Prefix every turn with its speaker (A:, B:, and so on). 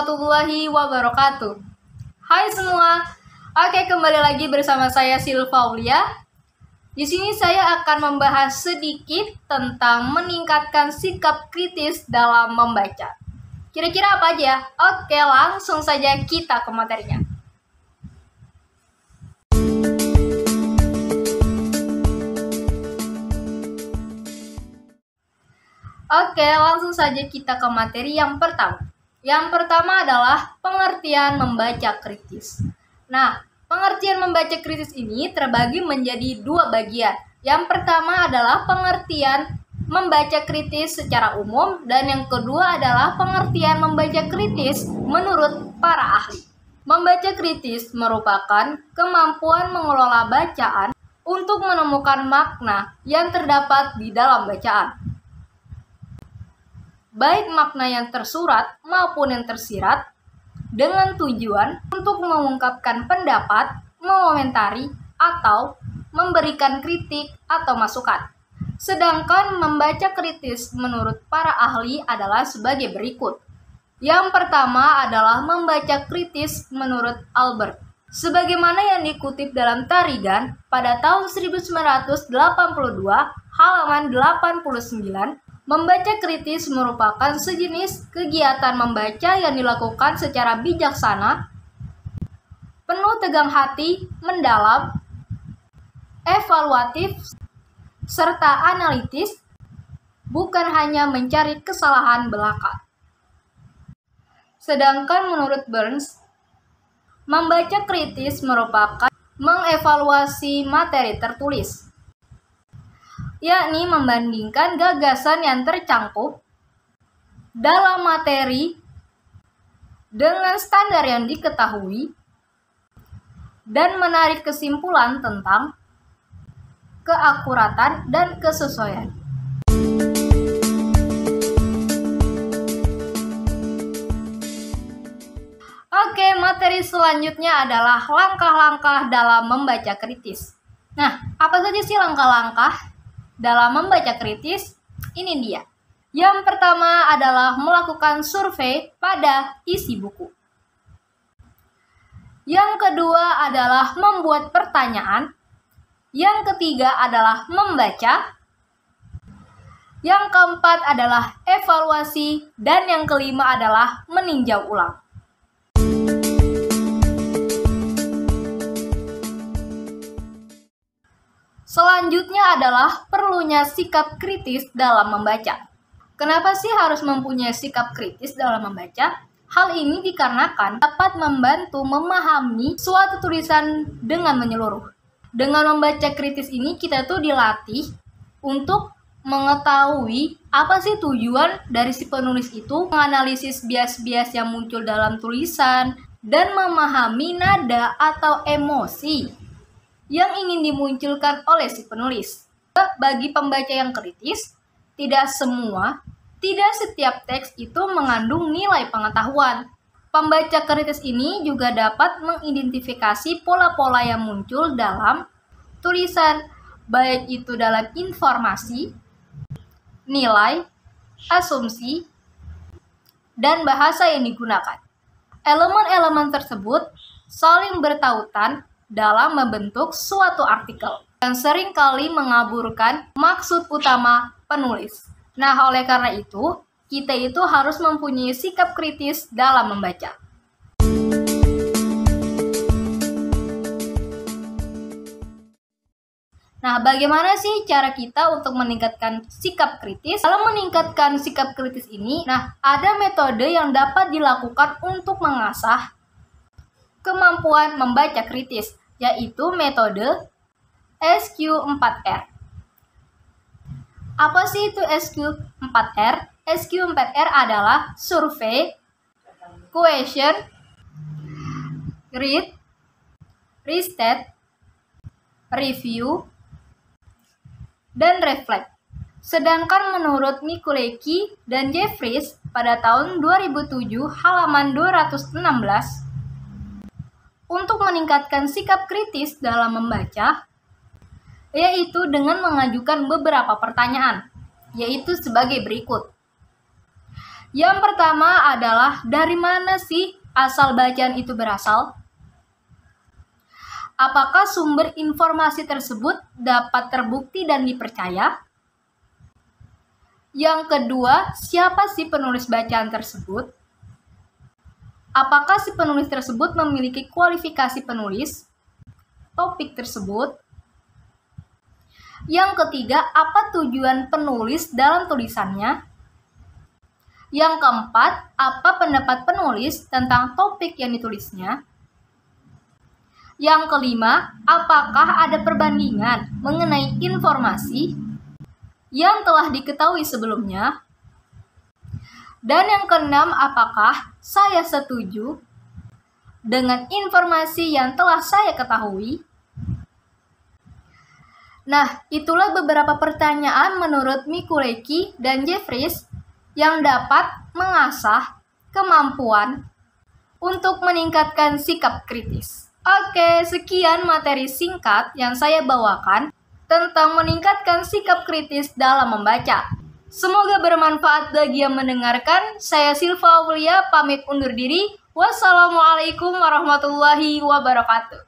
A: warahmatullahi wabarakatuh. Hai semua. Oke, kembali lagi bersama saya Silva Aulia. Di sini saya akan membahas sedikit tentang meningkatkan sikap kritis dalam membaca. Kira-kira apa aja? Oke, langsung saja kita ke materinya. Oke, langsung saja kita ke materi yang pertama. Yang pertama adalah pengertian membaca kritis. Nah, pengertian membaca kritis ini terbagi menjadi dua bagian. Yang pertama adalah pengertian membaca kritis secara umum, dan yang kedua adalah pengertian membaca kritis menurut para ahli. Membaca kritis merupakan kemampuan mengelola bacaan untuk menemukan makna yang terdapat di dalam bacaan, baik makna yang tersurat maupun yang tersirat, dengan tujuan untuk mengungkapkan pendapat, mengomentari, atau memberikan kritik atau masukan. Sedangkan membaca kritis menurut para ahli adalah sebagai berikut. Yang pertama adalah membaca kritis menurut Albert. Sebagaimana yang dikutip dalam Tarigan pada tahun 1982, halaman 89, membaca kritis merupakan sejenis kegiatan membaca yang dilakukan secara bijaksana, penuh tegang hati, mendalam, evaluatif, serta analitis, bukan hanya mencari kesalahan belaka. Sedangkan menurut Burns, membaca kritis merupakan mengevaluasi materi tertulis, yakni membandingkan gagasan yang tercangkup dalam materi dengan standar yang diketahui dan menarik kesimpulan tentang keakuratan dan kesesuaian. Oke, materi selanjutnya adalah langkah-langkah dalam membaca kritis. Nah, apa saja sih langkah-langkah dalam membaca kritis? Ini dia. Yang pertama adalah melakukan survei pada isi buku. Yang kedua adalah membuat pertanyaan. Yang ketiga adalah membaca. Yang keempat adalah evaluasi. Dan yang kelima adalah meninjau ulang. Selanjutnya adalah perlunya sikap kritis dalam membaca. Kenapa sih harus mempunyai sikap kritis dalam membaca? Hal ini dikarenakan dapat membantu memahami suatu tulisan dengan menyeluruh. Dengan membaca kritis ini kita tuh dilatih untuk mengetahui apa sih tujuan dari si penulis itu, menganalisis bias-bias yang muncul dalam tulisan, dan memahami nada atau emosi yang ingin dimunculkan oleh si penulis. Bagi pembaca yang kritis, tidak setiap teks itu mengandung nilai pengetahuan. Pembaca kritis ini juga dapat mengidentifikasi pola-pola yang muncul dalam tulisan, baik itu dalam informasi, nilai, asumsi, dan bahasa yang digunakan. Elemen-elemen tersebut saling bertautan dalam membentuk suatu artikel yang seringkali mengaburkan maksud utama penulis. Nah, oleh karena itu, kita itu harus mempunyai sikap kritis dalam membaca. Nah, bagaimana sih cara kita untuk meningkatkan sikap kritis? Dalam meningkatkan sikap kritis ini, ada metode yang dapat dilakukan untuk mengasah kemampuan membaca kritis, yaitu metode SQ4R. Apa sih itu SQ4R? SQ4R adalah survey, question, read, restate, review, dan reflect. Sedangkan menurut Mikuleci dan Jeffries pada tahun 2007 halaman 216, untuk meningkatkan sikap kritis dalam membaca, yaitu dengan mengajukan beberapa pertanyaan, yaitu sebagai berikut. Yang pertama adalah dari mana sih asal bacaan itu berasal? Apakah sumber informasi tersebut dapat terbukti dan dipercaya? Yang kedua, siapa sih penulis bacaan tersebut? Apakah si penulis tersebut memiliki kualifikasi penulis topik tersebut? Yang ketiga, apa tujuan penulis dalam tulisannya? Yang keempat, apa pendapat penulis tentang topik yang ditulisnya? Yang kelima, apakah ada perbandingan mengenai informasi yang telah diketahui sebelumnya? Dan yang keenam, apakah saya setuju dengan informasi yang telah saya ketahui? Nah, itulah beberapa pertanyaan menurut Mikuleki dan Jeffries yang dapat mengasah kemampuan untuk meningkatkan sikap kritis. Oke, sekian materi singkat yang saya bawakan tentang meningkatkan sikap kritis dalam membaca. Semoga bermanfaat bagi yang mendengarkan. Saya Silva Aulia pamit undur diri. Wassalamualaikum warahmatullahi wabarakatuh.